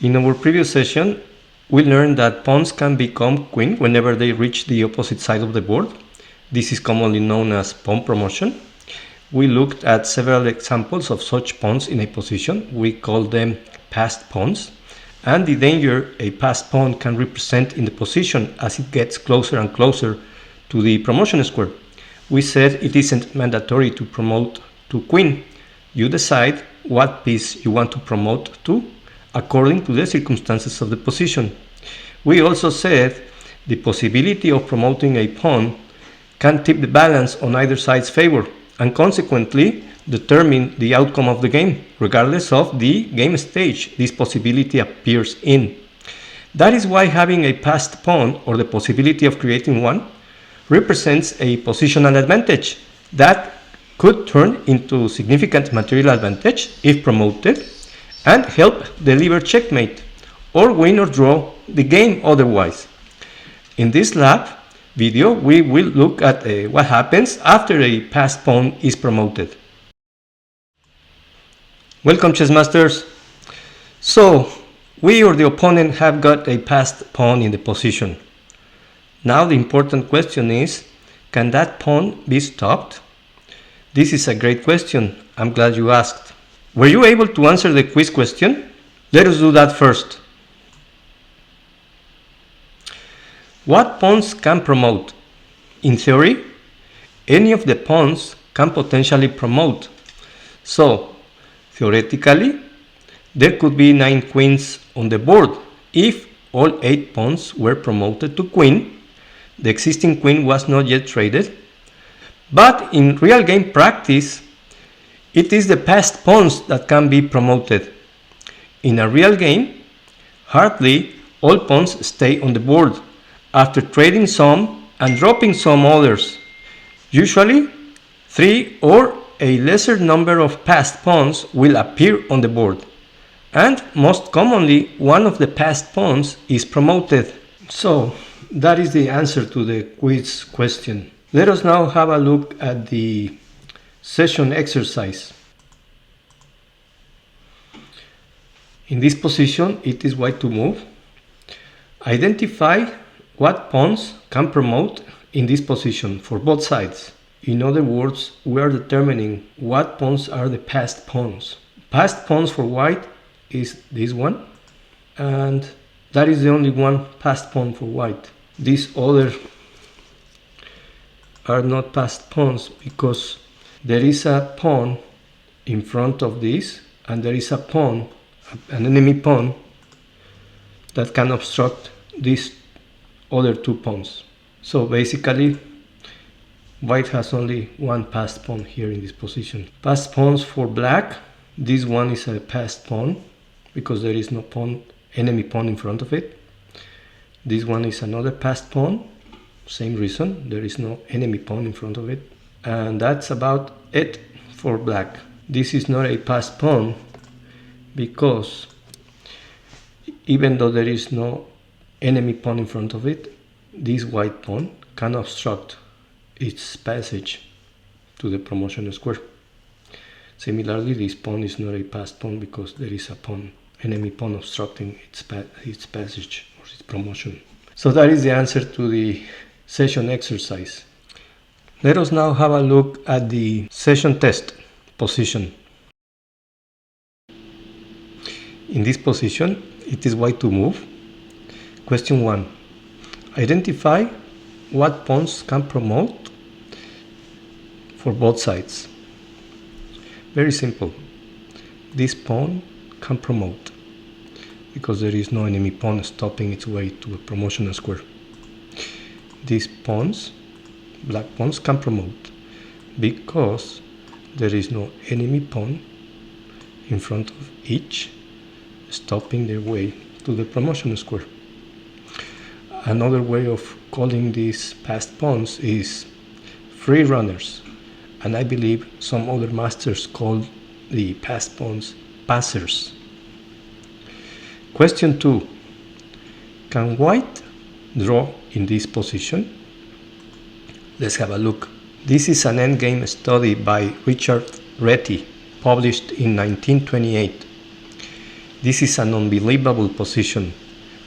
In our previous session, we learned that pawns can become queen whenever they reach the opposite side of the board. This is commonly known as pawn promotion. We looked at several examples of such pawns in a position. We call them passed pawns, and the danger a passed pawn can represent in the position as it gets closer and closer to the promotion square. We said it isn't mandatory to promote to queen. You decide what piece you want to promote to according to the circumstances of the position. We also said the possibility of promoting a pawn can tip the balance on either side's favor and consequently determine the outcome of the game, regardless of the game stage this possibility appears in. That is why having a passed pawn, or the possibility of creating one, represents a positional advantage that could turn into significant material advantage if promoted and help deliver checkmate or win or draw the game otherwise. In this lab video, we will look at what happens after a passed pawn is promoted. Welcome, chess masters. So, we or the opponent have got a passed pawn in the position. Now the important question is, can that pawn be stopped? This is a great question. I'm glad you asked. Were you able to answer the quiz question? Let us do that first. What pawns can promote? In theory, any of the pawns can potentially promote. So, theoretically, there could be 9 queens on the board if all 8 pawns were promoted to queen. The existing queen was not yet traded. But in real game practice, it is the passed pawns that can be promoted. In a real game, hardly all pawns stay on the board after trading some and dropping some others. Usually, 3 or a lesser number of passed pawns will appear on the board, and most commonly one of the passed pawns is promoted. So that is the answer to the quiz question. Let us now have a look at the session exercise. In this position, it is white to move. Identify what pawns can promote in this position for both sides. In other words, we are determining what pawns are the passed pawns. Passed pawns for white is this one, and that is the only one passed pawn for white. These other are not passed pawns because there is a pawn in front of this, and there is a pawn, an enemy pawn, that can obstruct these other 2 pawns. So basically, white has only one passed pawn here in this position. Passed pawns for black, this one is a passed pawn because there is no pawn, enemy pawn in front of it. This one is another passed pawn, same reason, there is no enemy pawn in front of it. And that's about it for black. This is not a passed pawn because even though there is no enemy pawn in front of it, this white pawn can obstruct its passage to the promotion square. Similarly, this pawn is not a passed pawn because there is a pawn, enemy pawn obstructing its passage or its promotion. So that is the answer to the session exercise. Let us now have a look at the session test position. In this position, it is white to move. Question 1. Identify what pawns can promote for both sides. Very simple. This pawn can promote because there is no enemy pawn stopping its way to a promotional square. These pawns, black pawns, can promote because there is no enemy pawn in front of each stopping their way to the promotion square. Another way of calling these passed pawns is free runners, and I believe some other masters call the passed pawns passers. Question 2. Can white draw in this position? Let's have a look. This is an endgame study by Richard Reti, published in 1928. This is an unbelievable position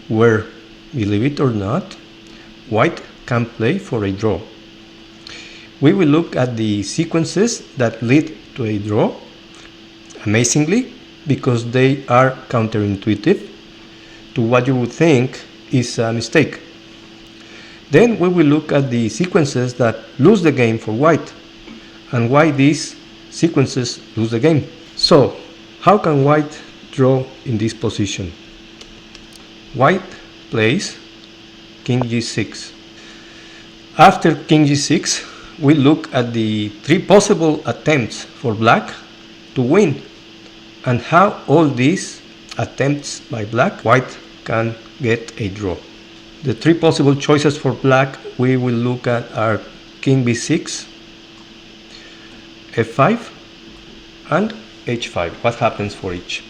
where, believe it or not, white can play for a draw. We will look at the sequences that lead to a draw, amazingly, because they are counterintuitive to what you would think is a mistake. Then we will look at the sequences that lose the game for white and why these sequences lose the game. So, how can white draw in this position? White plays king g6. After king g6, we look at the three possible attempts for black to win and how all these attempts by black, white can get a draw. The three possible choices for black we will look at are king b6, f5 and h5. What happens for each?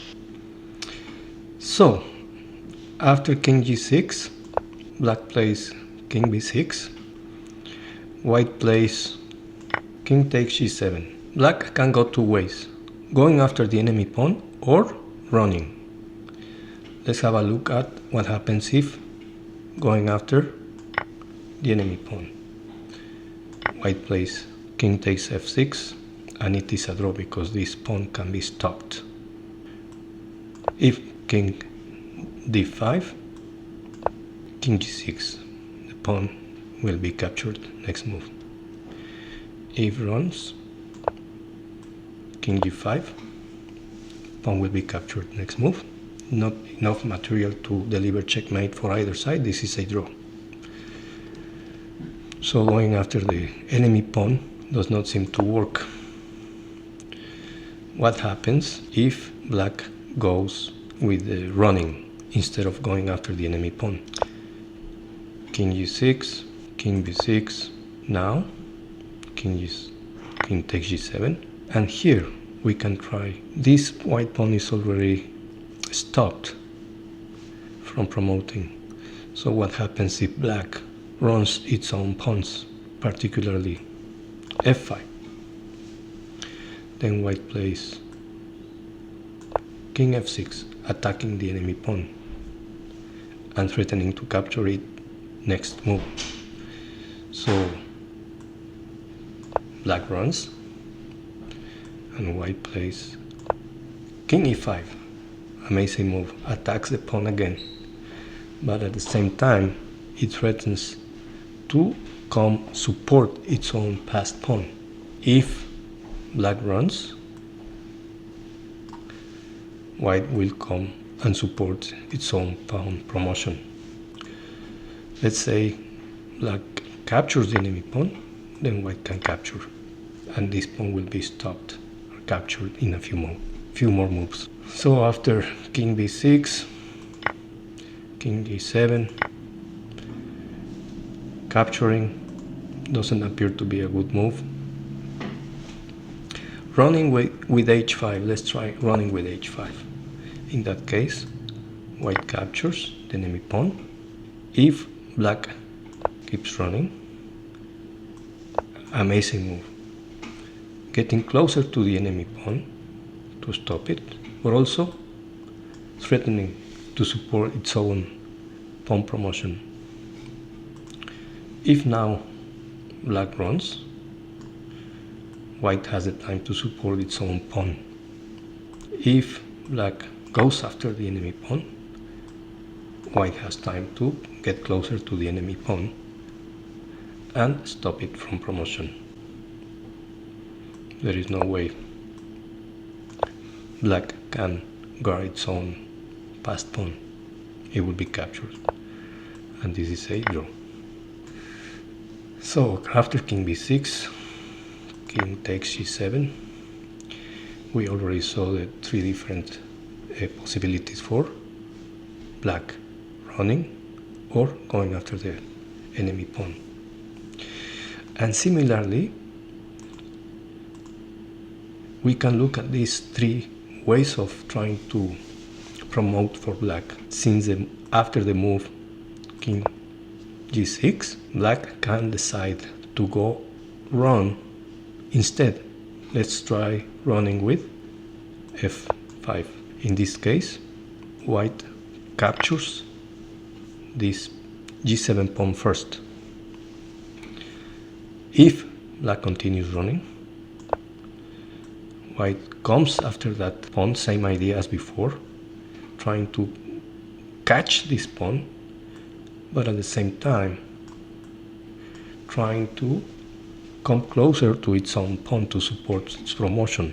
So, after king g6, black plays king b6, white plays king takes g7. Black can go two ways, going after the enemy pawn or running. Let's have a look at what happens if going after the enemy pawn. White plays king takes f6 and it is a draw because this pawn can be stopped. If king d5, king g6, the pawn will be captured next move. If runs, king g5, pawn will be captured next move. Not enough material to deliver checkmate for either side. This is a draw. So going after the enemy pawn does not seem to work. What happens if black goes with the running instead of going after the enemy pawn? King g6, king b6, now king takes g7, and here we can try. This white pawn is already stopped from promoting. So what happens if black runs its own pawns, particularly f5? Then white plays king f6, attacking the enemy pawn and threatening to capture it next move. So black runs and white plays king e5. Amazing move, attacks the pawn again, but at the same time it threatens to come support its own passed pawn. If black runs, white will come and support its own pawn promotion. Let's say black captures the enemy pawn, then white can capture, and this pawn will be stopped or captured in a few more moves. So after king b6, king g7, capturing doesn't appear to be a good move. Running with h5, let's try running with h5. In that case, white captures the enemy pawn. If black keeps running, amazing move. Getting closer to the enemy pawn to stop it, but also threatening to support its own pawn promotion. If now black runs, white has the time to support its own pawn. If black goes after the enemy pawn, white has time to get closer to the enemy pawn and stop it from promotion. There is no way black can guard its own passed pawn. It will be captured, and this is a draw. So after king b6, king takes g7, we already saw the three different possibilities for black running or going after the enemy pawn. And similarly, we can look at these three ways of trying to promote for black. Since after the move king g6, black can decide to go run instead. Let's try running with f5. In this case, white captures this g7 pawn first. If black continues running, white comes after that pawn, same idea as before, trying to catch this pawn, but at the same time trying to come closer to its own pawn to support its promotion.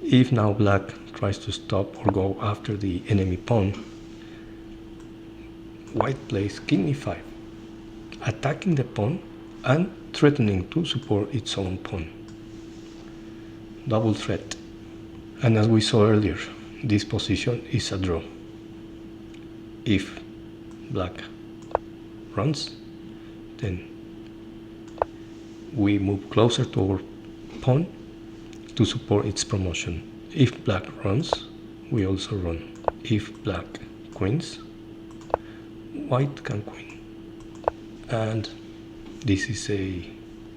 If now black tries to stop or go after the enemy pawn, white plays king e5, attacking the pawn and threatening to support its own pawn. Double threat. And as we saw earlier, this position is a draw. If black runs, then we move closer to our pawn to support its promotion. If black runs, we also run. If black queens, white can queen. And this is a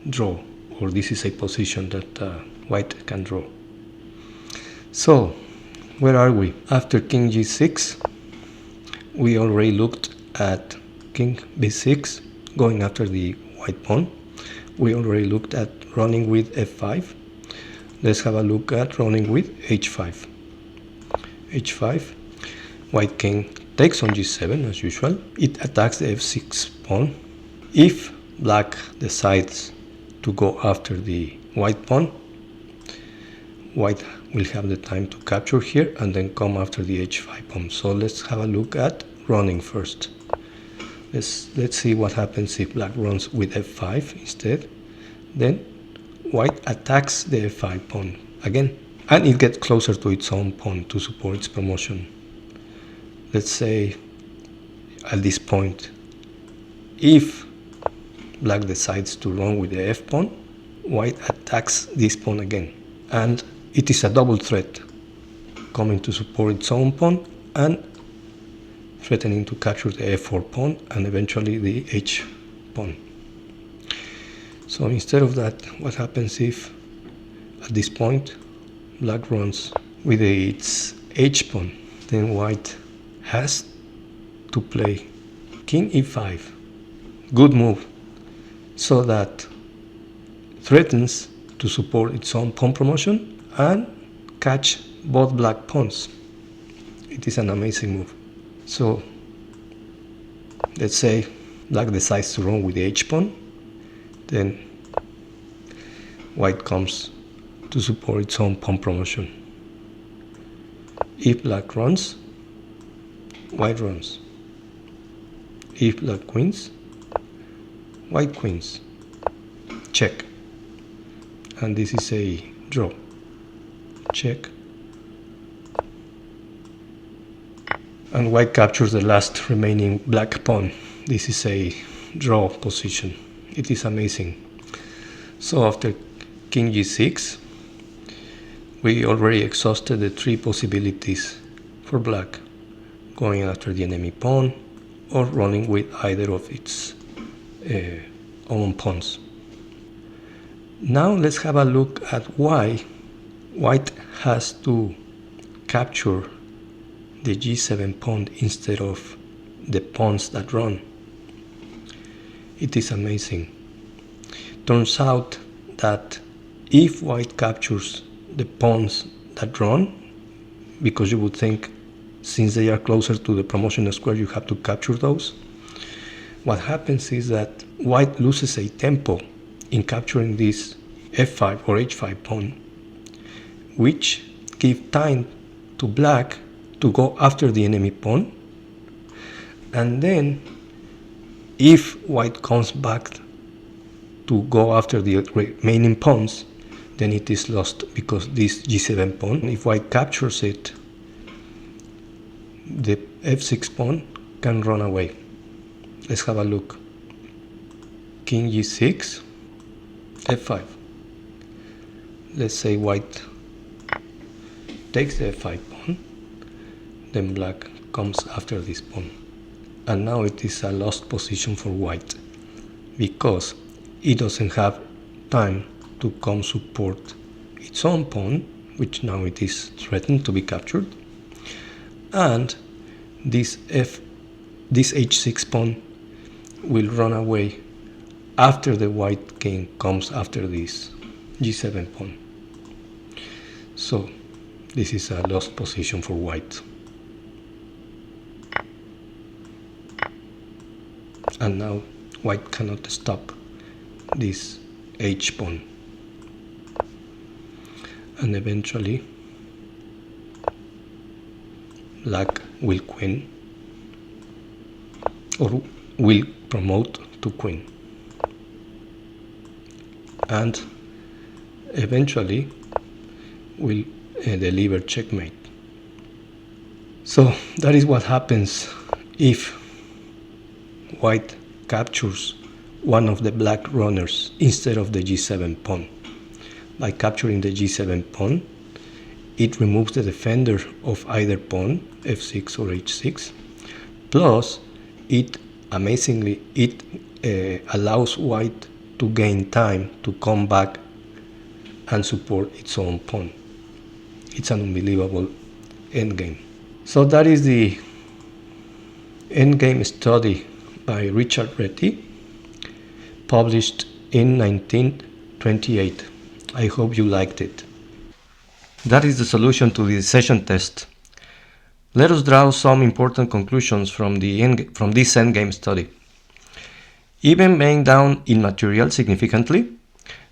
draw, or this is a position that white can draw. So, where are we? After king g6, we already looked at king b6, going after the white pawn. We already looked at running with f5. Let's have a look at running with h5. h5, white king takes on g7 as usual. It attacks the f6 pawn. If black decides to go after the white pawn, white will have the time to capture here and then come after the h5 pawn. So let's have a look at running first. Let's see what happens if black runs with f5 instead. Then white attacks the f5 pawn again, and it gets closer to its own pawn to support its promotion. Let's say at this point, if black decides to run with the f pawn, white attacks this pawn again, and it is a double threat, coming to support its own pawn and threatening to capture the f4 pawn and eventually the h pawn. So instead of that, what happens if at this point black runs with its h pawn? Then white has to play king e5, good move, so that threatens to support its own pawn promotion and catch both black pawns. It is an amazing move. So let's say black decides to run with the h pawn, then white comes to support its own pawn promotion. If black runs, white runs. If black queens, white queens. Check. And this is a draw. Check. And white captures the last remaining black pawn. This is a draw position. It is amazing. So after king g6, we already exhausted the three possibilities for black: going after the enemy pawn or running with either of its own pawns. Now let's have a look at why white has to capture the g7 pawn instead of the pawns that run. It is amazing. Turns out that if white captures the pawns that run, because you would think since they are closer to the promotion square you have to capture those, what happens is that white loses a tempo in capturing this f5 or h5 pawn, which gives time to black to go after the enemy pawn, and then if white comes back to go after the remaining pawns, then it is lost, because this g7 pawn, if white captures it, the f6 pawn can run away. Let's have a look. King g6, f5. Let's say white takes the f5 pawn, then black comes after this pawn. And now it is a lost position for white, because it doesn't have time to come support its own pawn, which now it is threatened to be captured. and this h6 pawn will run away after the white king comes after this g7 pawn. So this is a lost position for white. And now white cannot stop this h pawn. And eventually black will queen, or will promote to queen, and eventually will deliver checkmate. So that is what happens if white captures one of the black runners instead of the g7 pawn. By capturing the g7 pawn, it removes the defender of either pawn, f6 or h6, plus it amazingly allows white to gain time to come back and support its own pawn. It's an unbelievable endgame. So that is the endgame study by Richard Reti, published in 1928. I hope you liked it. That is the solution to the session test. Let us draw some important conclusions from this endgame study. Even being down in material significantly,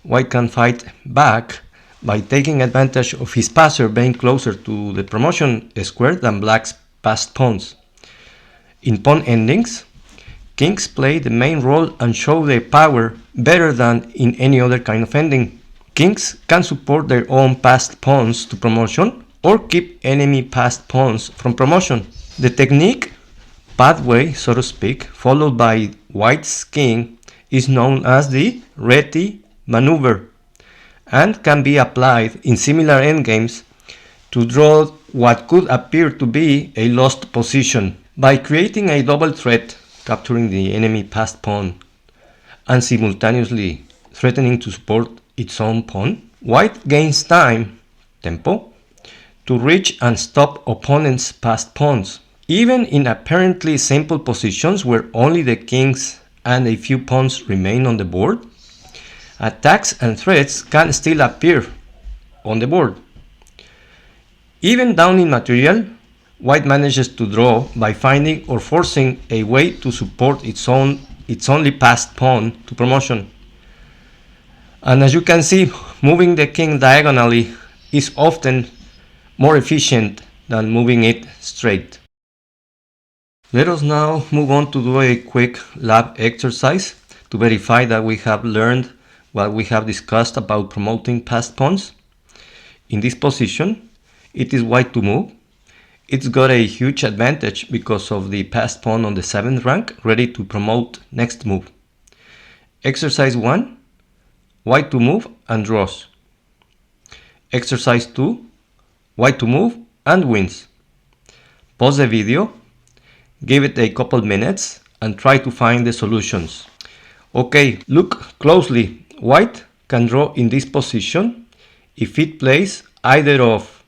white can fight back by taking advantage of his passer being closer to the promotion square than black's passed pawns. In pawn endings, kings play the main role and show their power better than in any other kind of ending. Kings can support their own passed pawns to promotion or keep enemy passed pawns from promotion. The technique, pathway so to speak, followed by white's king is known as the Reti maneuver and can be applied in similar endgames to draw what could appear to be a lost position. By creating a double threat, capturing the enemy passed pawn and simultaneously threatening to support its own pawn, white gains time, tempo, to reach and stop opponent's passed pawns. Even in apparently simple positions where only the kings and a few pawns remain on the board, attacks and threats can still appear on the board. Even down in material, white manages to draw by finding or forcing a way to support its only passed pawn to promotion. And as you can see, moving the king diagonally is often more efficient than moving it straight. Let us now move on to do a quick lab exercise to verify that we have learned what we have discussed about promoting passed pawns. In this position, it is white to move. It's got a huge advantage because of the passed pawn on the 7th rank ready to promote next move. Exercise 1. White to move and draws. Exercise 2. White to move and wins. Pause the video, give it a couple minutes and try to find the solutions. Okay, look closely. White can draw in this position if it plays either of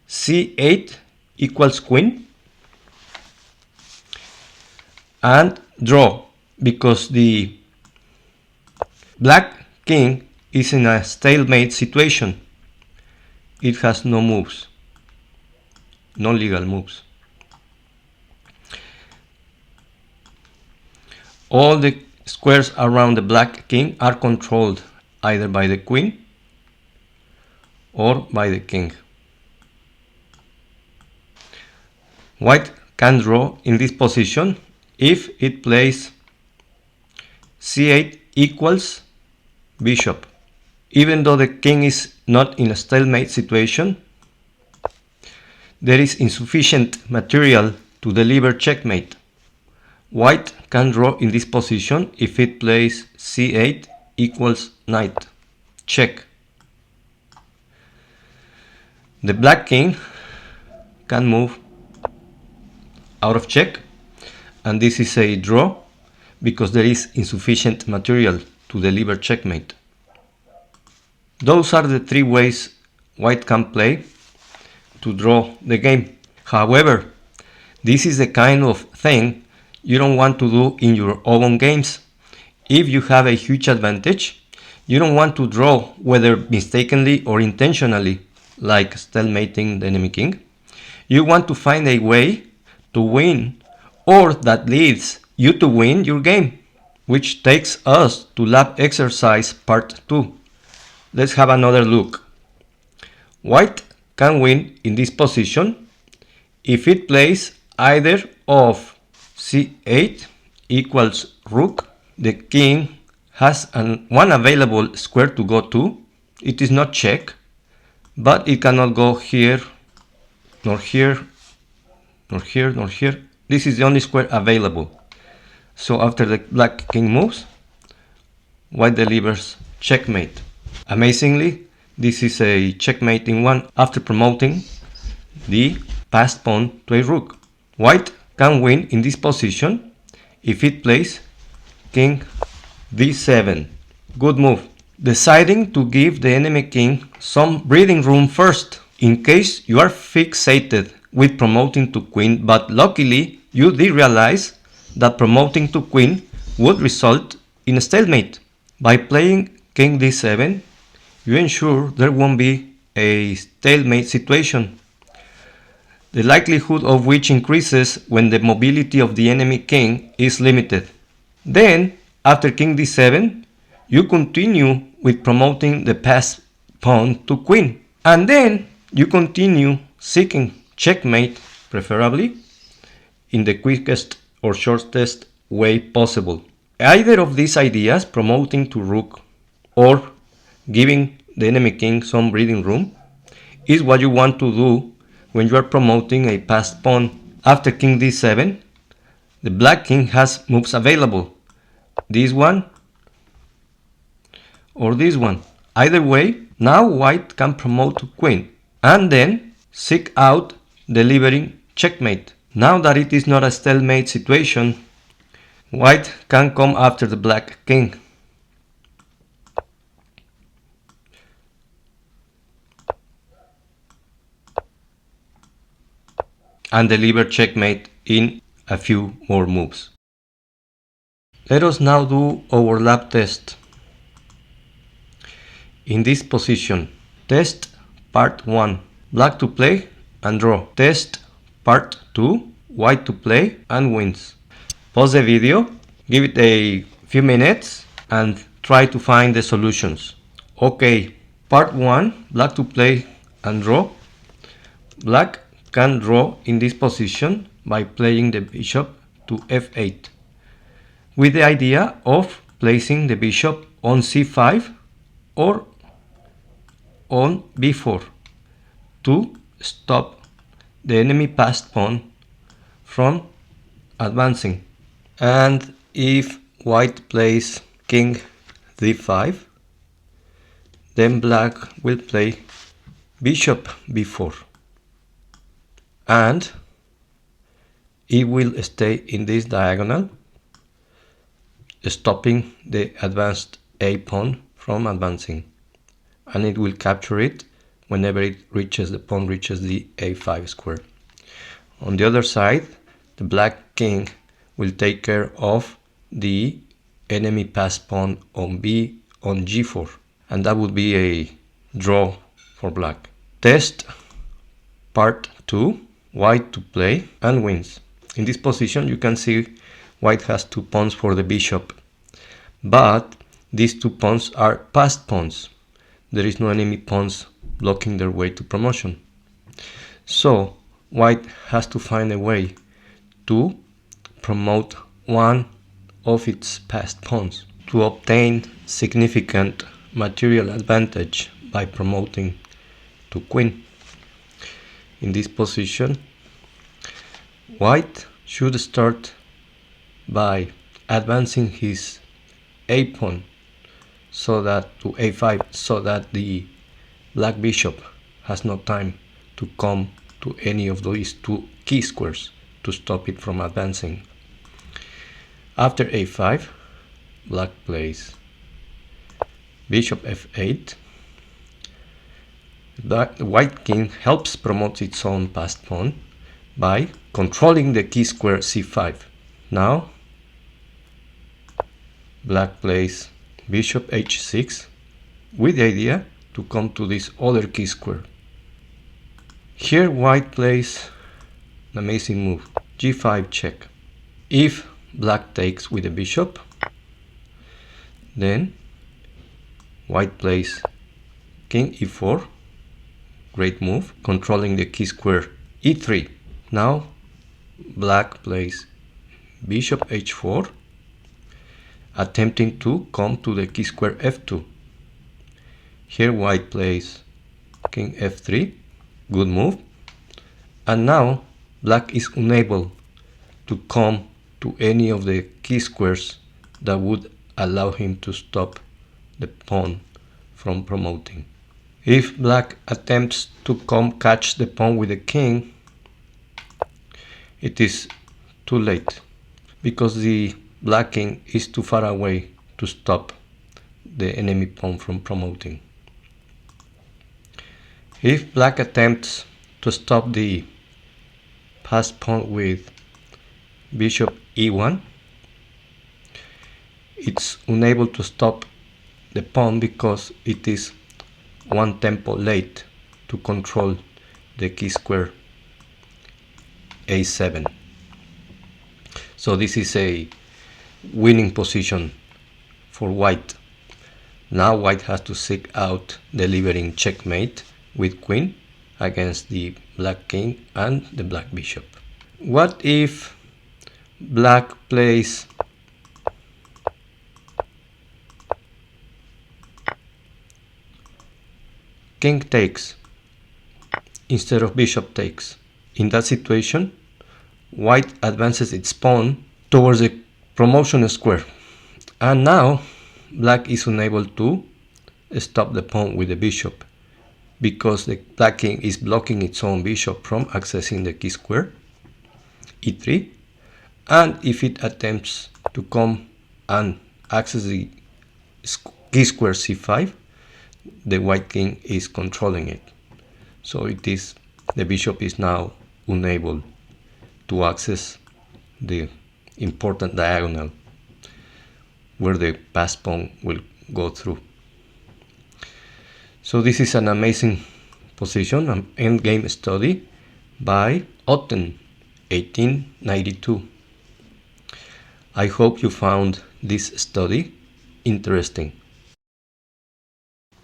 c8 equals queen and draw, because the black king is in a stalemate situation. It has no moves, no legal moves. All the squares around the black king are controlled either by the queen or by the king. White can draw in this position if it plays c8 equals bishop. Even though the king is not in a stalemate situation, there is insufficient material to deliver checkmate. White can draw in this position if it plays c8 equals knight, check. The black king can move out of check, and this is a draw because there is insufficient material to deliver checkmate. Those are the three ways white can play to draw the game. However, this is the kind of thing you don't want to do in your own games. If you have a huge advantage, you don't want to draw, whether mistakenly or intentionally, like stalemating the enemy king. You want to find a way to win, or that leads you to win your game, which takes us to lab exercise part 2. Let's have another look. White can win in this position if it plays either of c8 equals rook. The king has one available square to go to. It is not check, but it cannot go here, nor here, nor here, nor here. This is the only square available. So after the black king moves, white delivers checkmate. Amazingly, this is a checkmate in one after promoting the passed pawn to a rook. White can win in this position if it plays king d7. Good move. Deciding to give the enemy king some breathing room first, in case you are fixated with promoting to queen, but luckily you did realize that promoting to queen would result in a stalemate. By playing king d7, you ensure there won't be a stalemate situation, the likelihood of which increases when the mobility of the enemy king is limited. Then, after king d7, you continue with promoting the passed pawn to queen, and then you continue seeking checkmate, preferably in the quickest or shortest way possible. Either of these ideas, promoting to rook or giving the enemy king some breathing room, is what you want to do when you are promoting a passed pawn. After king d7, the black king has moves available, this one or this one. Either way, now white can promote to queen and then seek out delivering checkmate. Now that it is not a stalemate situation, white can come after the black king. And deliver checkmate in a few more moves. Let us now do our lab test. In this position, test part 1, black to play and draw. Test part 2, white to play and wins. Pause the video, give it a few minutes and try to find the solutions. Okay, part 1, black to play and draw. Black can draw in this position by playing the bishop to f8, with the idea of placing the bishop on c5 or on b4 to stop the enemy passed pawn from advancing. And if white plays king d5, then black will play bishop b4, and it will stay in this diagonal, stopping the advanced a pawn from advancing, and it will capture it whenever the pawn reaches the a5 square. On the other side, the black king will take care of the enemy passed pawn on g4, and that would be a draw for black. Test part 2, white to play and wins. In this position you can see white has 2 pawns for the bishop, but these 2 pawns are passed pawns. There is no enemy pawns blocking their way to promotion. So white has to find a way to promote one of its passed pawns to obtain significant material advantage by promoting to queen. In this position, white should start by advancing his a pawn so that to a5, so that the black bishop has no time to come to any of these 2 key squares to stop it from advancing. After a5, black plays bishop f8. The white king helps promote its own passed pawn, by controlling the key square c5. Now black plays bishop h6 with the idea to come to this other key square. Here white plays an amazing move, g5 check. If black takes with the bishop, then white plays king e4, great move, controlling the key square e3. Now black plays bishop h4, attempting to come to the key square f2. Here white plays king f3, good move, and now black is unable to come to any of the key squares that would allow him to stop the pawn from promoting. If black attempts to catch the pawn with the king, it is too late because the black king is too far away to stop the enemy pawn from promoting. If black attempts to stop the passed pawn with bishop e1, it's unable to stop the pawn because it is one tempo late to control the key square a7. So this is a winning position for white. Now white has to seek out delivering checkmate with queen against the black king and the black bishop. What if black plays king takes instead of bishop takes? In that situation, white advances its pawn towards the promotion square, and now black is unable to stop the pawn with the bishop because the black king is blocking its own bishop from accessing the key square e3, and if it attempts to come and access the key square c5, the white king is controlling it. So the bishop is now unable to access the important diagonal where the passed pawn will go through. So this is an amazing position, an endgame study by Otten, 1892. I hope you found this study interesting.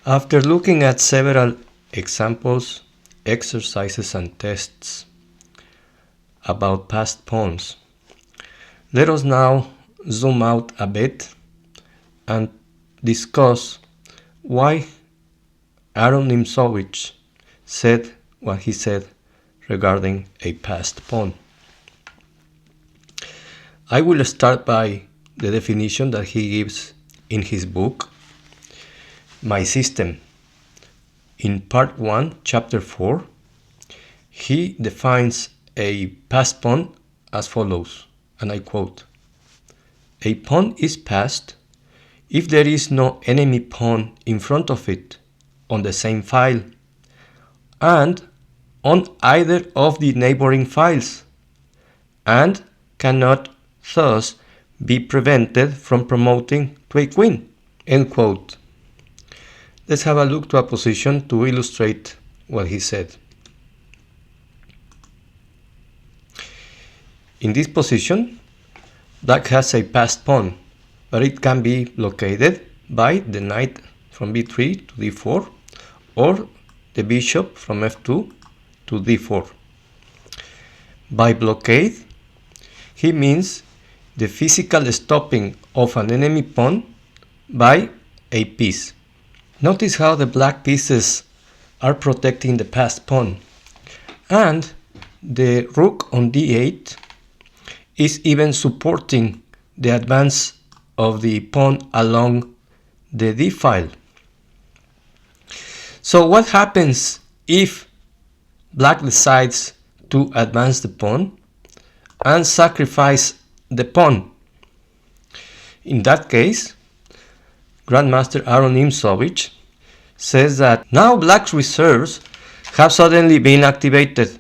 After looking at several examples, exercises and tests about passed pawns, let us now zoom out a bit and discuss why Aaron Nimzowitsch said what he said regarding a passed pawn. I will start by the definition that he gives in his book, My System. In part 1, chapter 4, he defines a passed pawn as follows, and I quote, "A pawn is passed if there is no enemy pawn in front of it on the same file and on either of the neighboring files, and cannot thus be prevented from promoting to a queen." End quote. Let's have a look to a position to illustrate what he said. In this position, black has a passed pawn, but it can be blockaded by the knight from b3 to d4 or the bishop from f2 to d4. By blockade, he means the physical stopping of an enemy pawn by a piece. Notice how the black pieces are protecting the passed pawn, and the rook on d8 is even supporting the advance of the pawn along the d file. So what happens if black decides to advance the pawn and sacrifice the pawn? In that case, Grandmaster Aaron Nimzowitsch says that now black's reserves have suddenly been activated.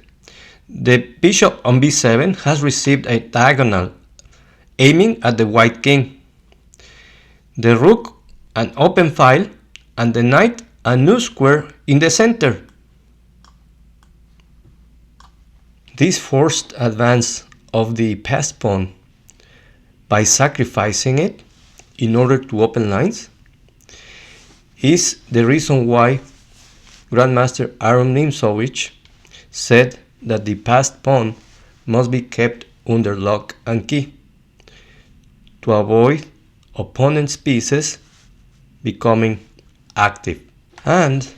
The bishop on b7 has received a diagonal aiming at the white king. The rook an open file and the knight a new square in the center. This forced advance of the passed pawn by sacrificing it in order to open lines is the reason why Grandmaster Aaron Nimzowitsch said that the passed pawn must be kept under lock and key to avoid opponent's pieces becoming active. And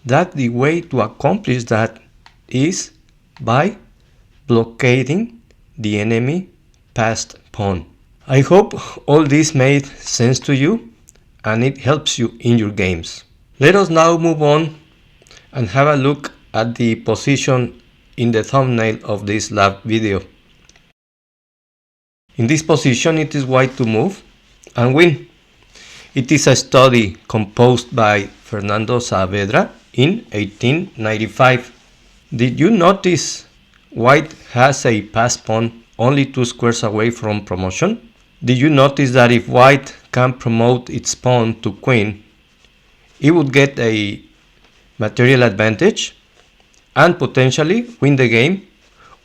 that the way to accomplish that is by blockading the enemy passed pawn. I hope all this made sense to you and it helps you in your games. Let us now move on and have a look at the position in the thumbnail of this lab video. In this position, it is white to move and win. It is a study composed by Fernando Saavedra in 1895. Did you notice white has a passed pawn only 2 squares away from promotion? Did you notice that if white can promote its pawn to queen, it would get a material advantage and potentially win the game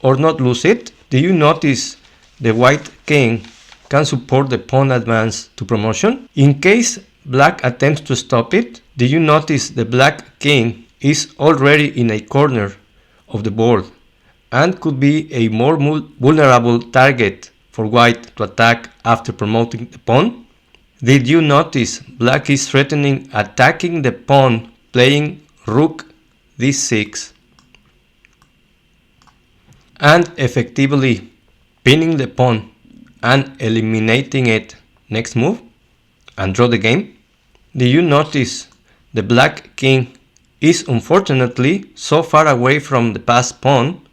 or not lose it? Did you notice the white king can support the pawn advance to promotion? In case black attempts to stop it, did you notice the black king is already in a corner of the board and could be a more vulnerable target for white to attack after promoting the pawn? Did you notice black is threatening attacking the pawn playing rook d6 and effectively pinning the pawn and eliminating it next move and draw the game? Did you notice the black king is unfortunately so far away from the passed pawn,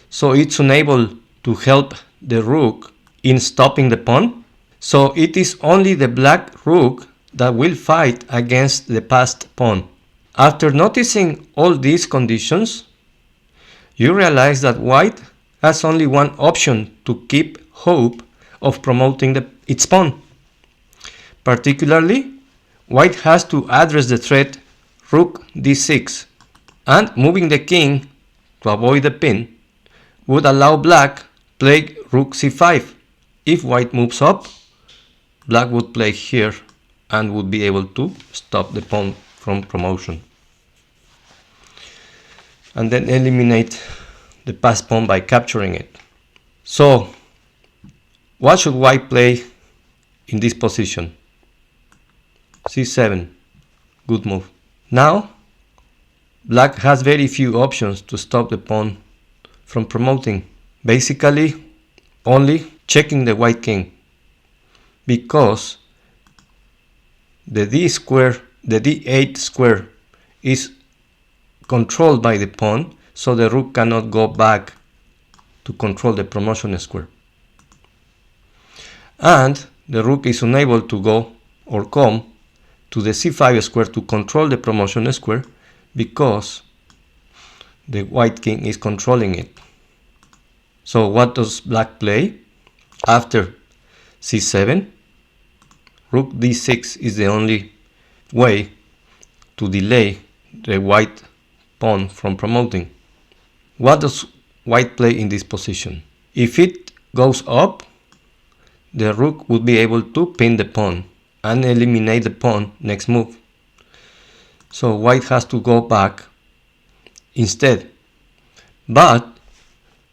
so it's unable to help the rook in stopping the pawn? So it is only the black rook that will fight against the passed pawn. After noticing all these conditions, you realize that white has only one option to keep hope of promoting its pawn. Particularly, white has to address the threat rook d6, and moving the king to avoid the pin would allow black play rook c5. If white moves up, black would play here and would be able to stop the pawn from promotion and then eliminate the passed pawn by capturing it. So, what should white play in this position? c7, good move. Now, black has very few options to stop the pawn from promoting. Basically, only checking the white king, because the d8 square is controlled by the pawn, so the rook cannot go back to control the promotion square. And the rook is unable to go or come to the c5 square to control the promotion square because the white king is controlling it. So what does black play? After c7, rook d6 is the only way to delay the white pawn from promoting. What does white play in this position? If it goes up, the rook would be able to pin the pawn and eliminate the pawn next move. So white has to go back instead. But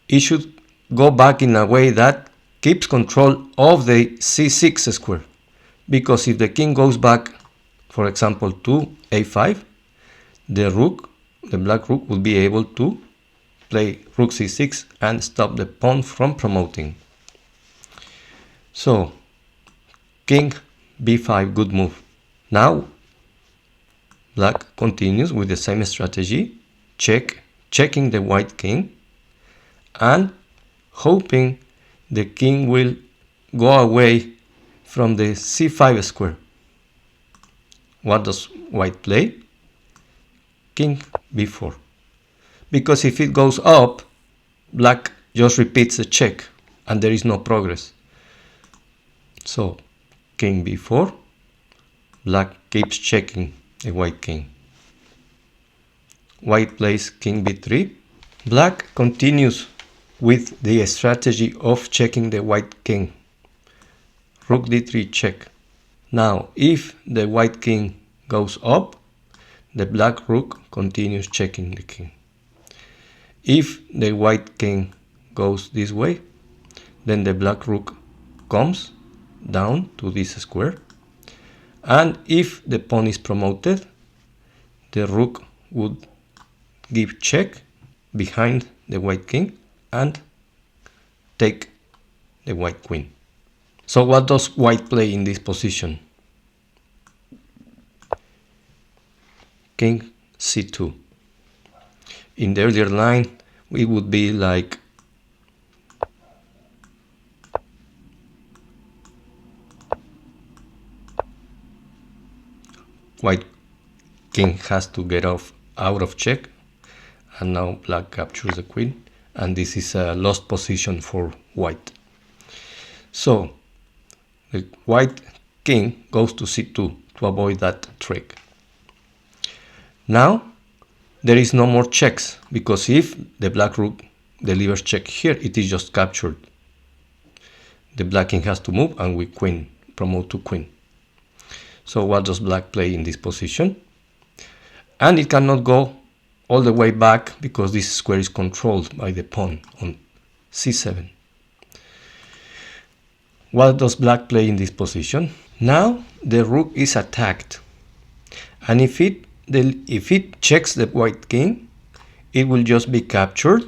it should go back in a way that keeps control of the c6 square. Because if the king goes back, for example, to a5, the black rook will be able to play rook c6 and stop the pawn from promoting. So, king b5, good move. Now, black continues with the same strategy, checking the white king and hoping the king will go away from the c5 square. What does white play? King b4. Because if it goes up, black just repeats the check and there is no progress. So king b4, black keeps checking the white king. White plays king b3. Black continues with the strategy of checking the white king. Rook d3 check. Now if the white king goes up, the black rook continues checking the king. If the white king goes this way, then the black rook comes down to this square. And if the pawn is promoted, the rook would give check behind the white king and take the white queen. So what does white play in this position? King c2. In the earlier line, it would be like white king has to get out of check, and now black captures the queen, and this is a lost position for white. So the white king goes to c2 to avoid that trick. Now there is no more checks, because if the black rook delivers check here, it is just captured. The black king has to move and we queen, promote to queen. So what does black play in this position? And it cannot go all the way back because this square is controlled by the pawn on c7. What does black play in this position? Now the rook is attacked, and if it checks the white king, it will just be captured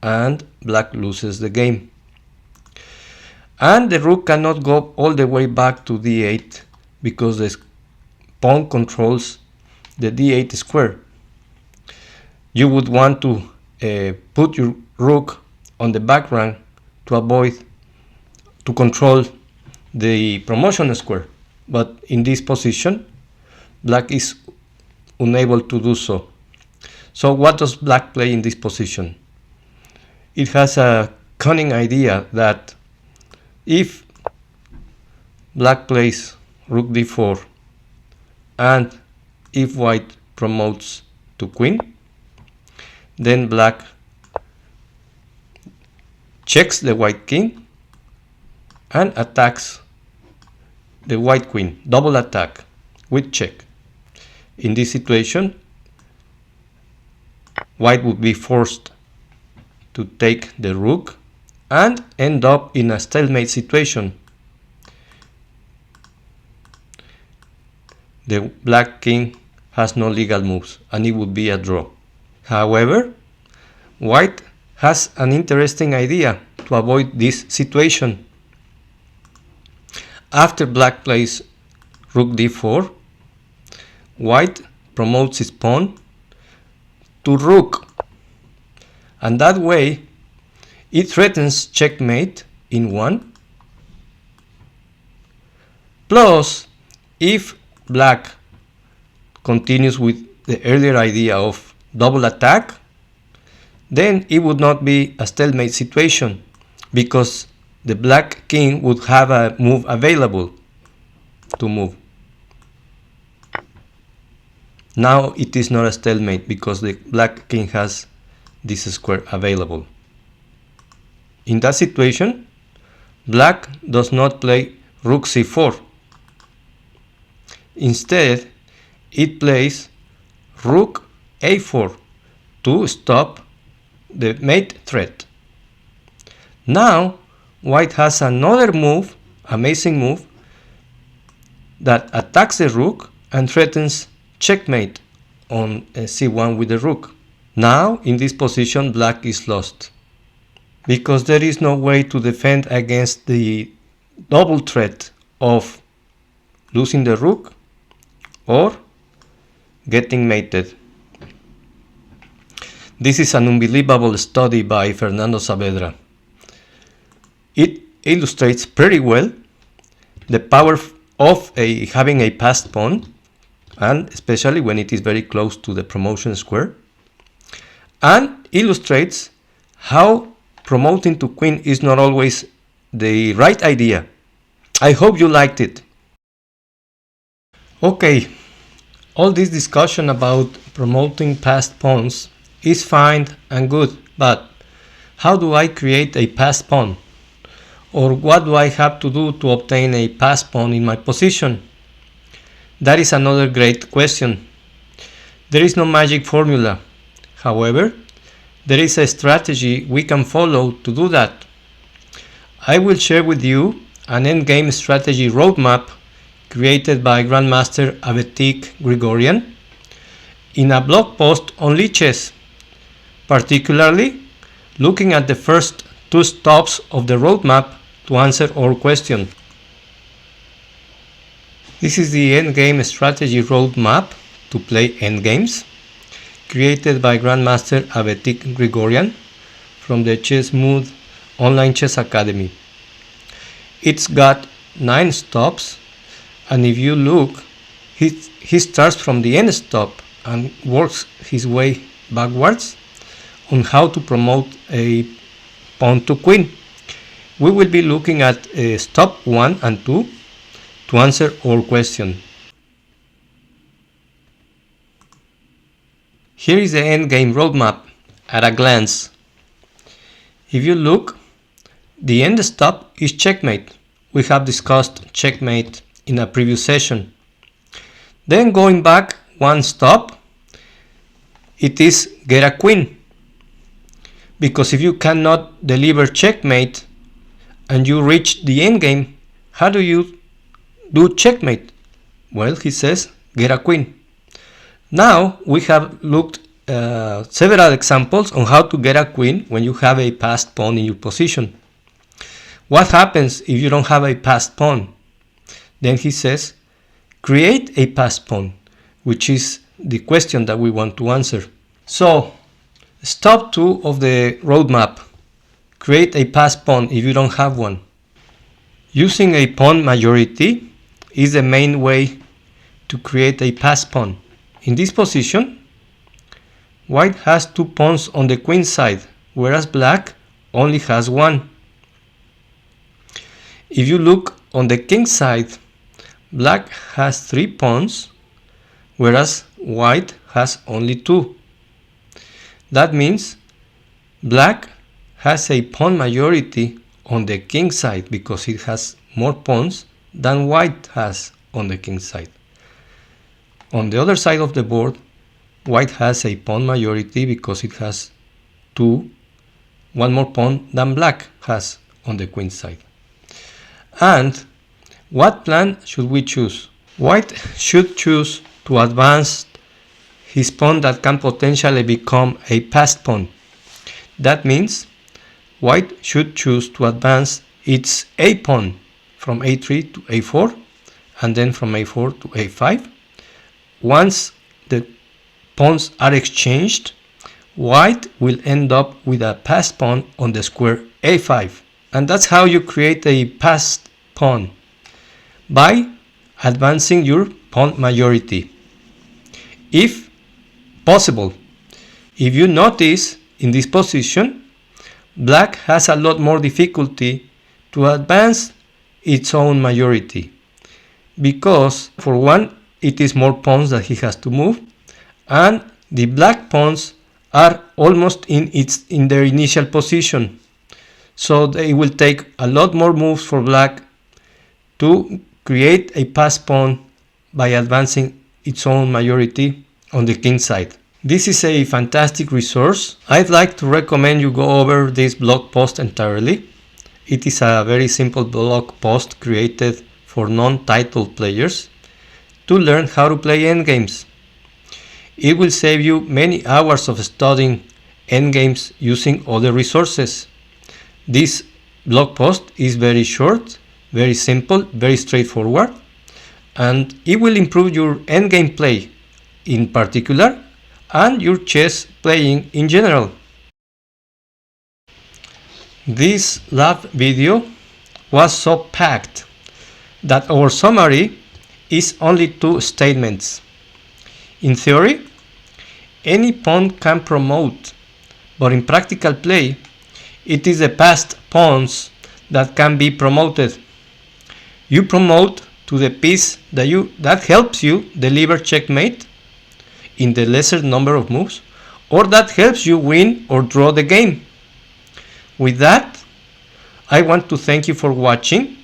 and black loses the game. And the rook cannot go all the way back to d8 because the pawn controls the d8 square. You would want to put your rook on the back rank to control the promotion square, but in this position black is unable to do so. So what does black play in this position? It has a cunning idea that if black plays rook d4 and if white promotes to queen, then black checks the white king and attacks the white queen, double attack with check. In this situation, white would be forced to take the rook and end up in a stalemate situation. The black king has no legal moves and it would be a draw. However, white has an interesting idea to avoid this situation. After black plays rook d4, white promotes his pawn to rook, and that way it threatens checkmate in 1. Plus, if black continues with the earlier idea of double attack, then it would not be a stalemate situation because the black king would have a move available to move. Now it is not a stalemate because the black king has this square available. In that situation, black does not play rook c4. Instead, it plays rook a4 to stop the mate threat. Now white has another move, amazing move, that attacks the rook and threatens checkmate on c1 with the rook. Now in this position black is lost because there is no way to defend against the double threat of losing the rook or getting mated. This is an unbelievable study by Fernando Saavedra. It illustrates pretty well the power of having a passed pawn, and especially when it is very close to the promotion square, and illustrates how promoting to queen is not always the right idea. I hope you liked it. Okay, all this discussion about promoting passed pawns is fine and good, but how do I create a passed pawn? Or what do I have to do to obtain a passed pawn in my position? That is another great question. There is no magic formula. However, there is a strategy we can follow to do that. I will share with you an endgame strategy roadmap created by Grandmaster Avetik Grigorian in a blog post on liches, particularly looking at the first two stops of the roadmap to answer our question. This is the endgame strategy roadmap to play endgames, created by Grandmaster Avetik Grigorian from the Chess Mood Online Chess Academy. It's got 9 stops, and if you look, he starts from the end stop and works his way backwards on how to promote a pawn to queen. We will be looking at stop 1 and 2 to answer our question. Here is the endgame roadmap at a glance. If you look, the end stop is checkmate. We have discussed checkmate in a previous session. Then going back one stop, it is get a queen. Because if you cannot deliver checkmate and you reach the endgame, how do you do checkmate? Well, he says get a queen. Now we have looked several examples on how to get a queen when you have a passed pawn in your position. What happens if you don't have a passed pawn? Then he says create a passed pawn, which is the question that we want to answer. So stop 2 of the roadmap, create a passed pawn if you don't have one. Using a pawn majority is the main way to create a passed pawn. In this position, white has 2 pawns on the queen side, whereas black only has 1. If you look on the king side, black has 3 pawns, whereas white has only 2. That means black has a pawn majority on the king side because it has more pawns than white has on the king side. On the other side of the board, white has a pawn majority because it has 1 more pawn than black has on the queen side. And what plan should we choose? White should choose to advance his pawn that can potentially become a passed pawn. That means white should choose to advance its a pawn from a3 to a4 and then from a4 to a5. Once the pawns are exchanged, white will end up with a passed pawn on the square a5. And that's how you create a passed pawn, by advancing your pawn majority. If possible, if you notice in this position, black has a lot more difficulty to advance its own majority, because for one, it is more pawns that he has to move, and the black pawns are almost in their initial position, so they will take a lot more moves for black to create a passed pawn by advancing its own majority on the king side. This is a fantastic resource. I'd like to recommend you go over this blog post entirely. It is a very simple blog post created for non-titled players to learn how to play endgames. It will save you many hours of studying endgames using other resources. This blog post is very short, very simple, very straightforward, and it will improve your endgame play in particular and your chess playing in general. This lab video was so packed that our summary is only 2 statements. In theory, any pawn can promote, but in practical play, It is the past pawns that can be promoted. You promote to the piece that helps you deliver checkmate in the lesser number of moves, or that helps you win or draw the game. With that, I want to thank you for watching.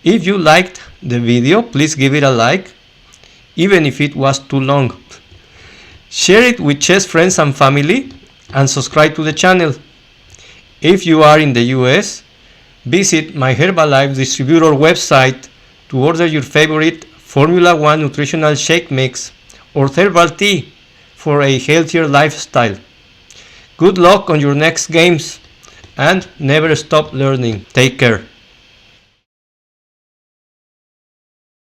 If you liked the video, please give it a like, even if it was too long. Share it with chess friends and family, and subscribe to the channel. If you are in the US, visit my Herbalife distributor website to order your favorite Formula 1 nutritional shake mix or herbal tea for a healthier lifestyle. Good luck on your next games, and never stop learning. Take care.